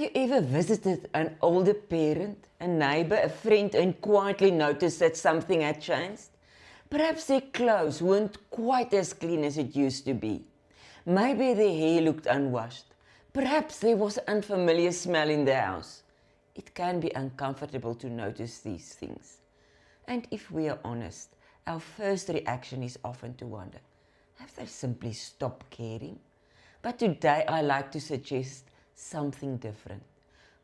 you ever visited an older parent, a neighbor, a friend, and quietly noticed that something had changed? Perhaps their clothes weren't quite as clean as it used to be. Maybe their hair looked unwashed. Perhaps there was an unfamiliar smell in the house. It can be uncomfortable to notice these things. And if we are honest, our first reaction is often to wonder, have they simply stopped caring? But today I like to suggest something different.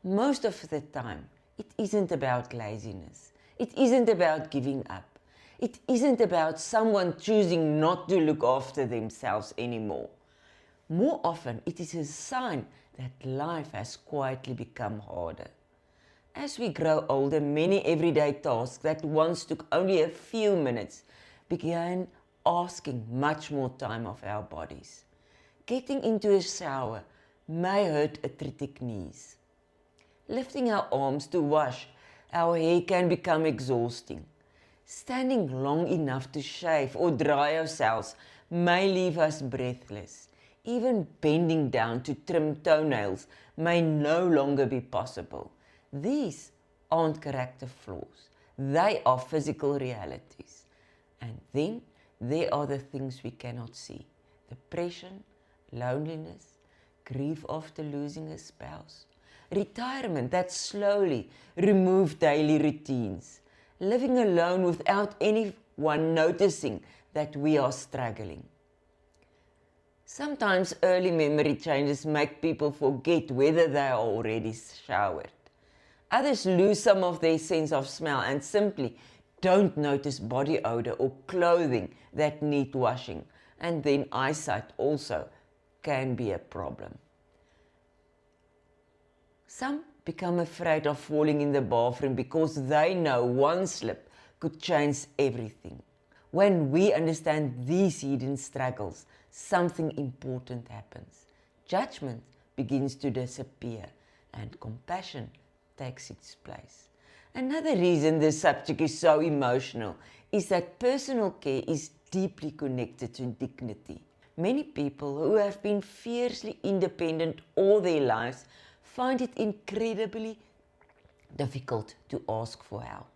Most of the time, it isn't about laziness. It isn't about giving up. It isn't about someone choosing not to look after themselves anymore. More often, it is a sign that life has quietly become harder. As we grow older, many everyday tasks that once took only a few minutes began asking much more time of our bodies. Getting into a shower may hurt arthritic knees. Lifting our arms to wash our hair can become exhausting. Standing long enough to shave or dry ourselves may leave us breathless. Even bending down to trim toenails may no longer be possible. These aren't character flaws. They are physical realities. And then there are the things we cannot see. Depression, loneliness, grief after losing a spouse, retirement that slowly removed daily routines, living alone without anyone noticing that we are struggling. Sometimes early memory changes make people forget whether they are already showered. Others lose some of their sense of smell and simply don't notice body odor or clothing that need washing, and then eyesight also can be a problem. Some become afraid of falling in the bathroom because they know one slip could change everything. When we understand these hidden struggles, something important happens. Judgment begins to disappear and compassion takes its place. Another reason this subject is so emotional is that personal care is deeply connected to dignity. Many people who have been fiercely independent all their lives find it incredibly difficult to ask for help.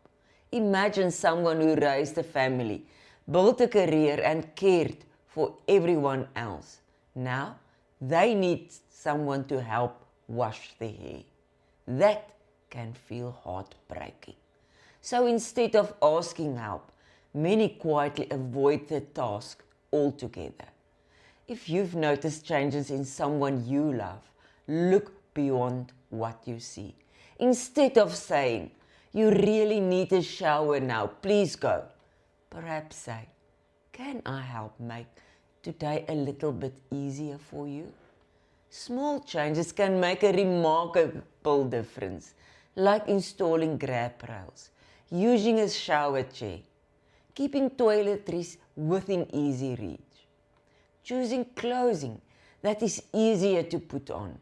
Imagine someone who raised a family, built a career and cared for everyone else. Now they need someone to help wash their hair. That can feel heartbreaking. So instead of asking help, many quietly avoid the task altogether. If you've noticed changes in someone you love, look beyond what you see. Instead of saying, you really need a shower now, please go. Perhaps say, can I help make today a little bit easier for you? Small changes can make a remarkable difference, like installing grab rails, using a shower chair, keeping toiletries within easy reach, choosing clothing that is easier to put on,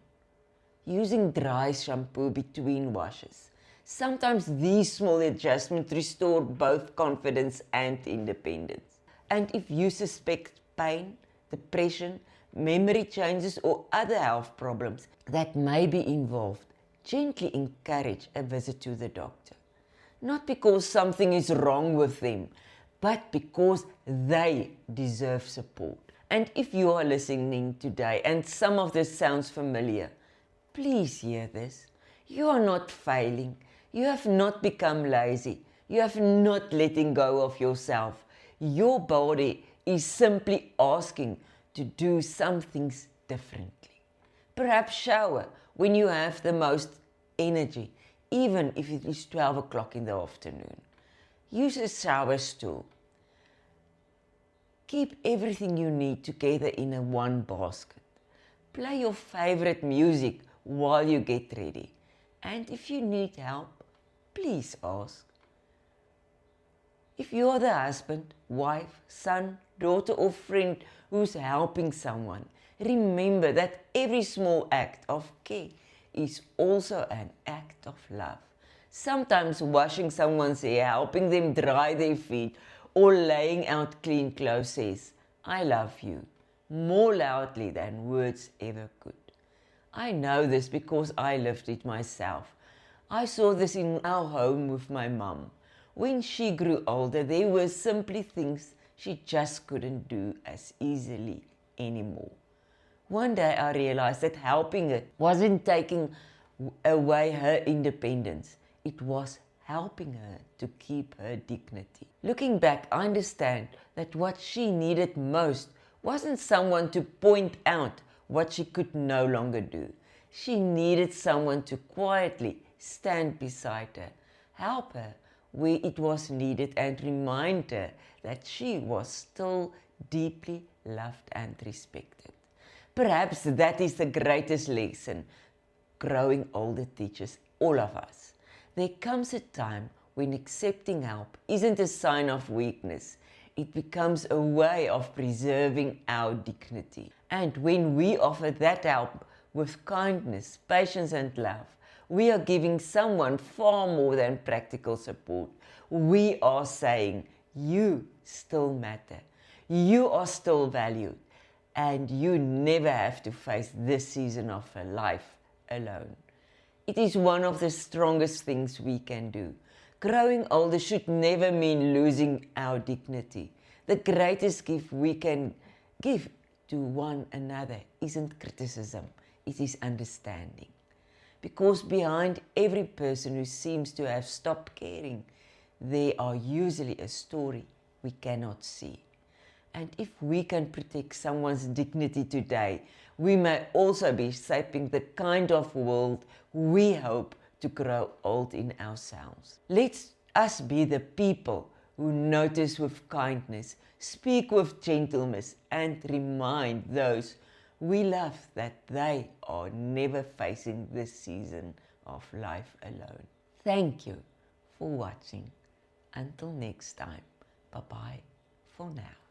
using dry shampoo between washes. Sometimes these small adjustments restore both confidence and independence. And if you suspect pain, depression, memory changes or other health problems that may be involved, gently encourage a visit to the doctor. Not because something is wrong with them, but because they deserve support. And if you are listening today and some of this sounds familiar, please hear this. You are not failing. You have not become lazy. You have not letting go of yourself. Your body is simply asking to do some things differently. Perhaps shower when you have the most energy, even if it is 12 o'clock in the afternoon. Use a shower stool. Keep everything you need together in a one basket. Play your favorite music while you get ready. And if you need help, please ask. If you are the husband, wife, son, daughter or friend who's helping someone, remember that every small act of care is also an act of love. Sometimes washing someone's hair, helping them dry their feet, or laying out clean clothes says, I love you, more loudly than words ever could. I know this because I lived it myself. I saw this in our home with my mum. When she grew older, there were simply things she just couldn't do as easily anymore. One day I realized that helping her wasn't taking away her independence. It was helping her to keep her dignity. Looking back, I understand that what she needed most wasn't someone to point out what she could no longer do. She needed someone to quietly stand beside her, help her where it was needed, and remind her that she was still deeply loved and respected. Perhaps that is the greatest lesson growing older teaches all of us. There comes a time when accepting help isn't a sign of weakness. It becomes a way of preserving our dignity. And when we offer that help with kindness, patience, and love, we are giving someone far more than practical support. We are saying, you still matter. You are still valued. And you never have to face this season of a life alone. It is one of the strongest things we can do. Growing older should never mean losing our dignity. The greatest gift we can give to one another isn't criticism, it is understanding. Because behind every person who seems to have stopped caring, there are usually a story we cannot see. And if we can protect someone's dignity today, we may also be shaping the kind of world we hope to grow old in ourselves. Let us be the people who notice with kindness, speak with gentleness, and remind those we love that they are never facing this season of life alone. Thank you for watching. Until next time, bye-bye for now.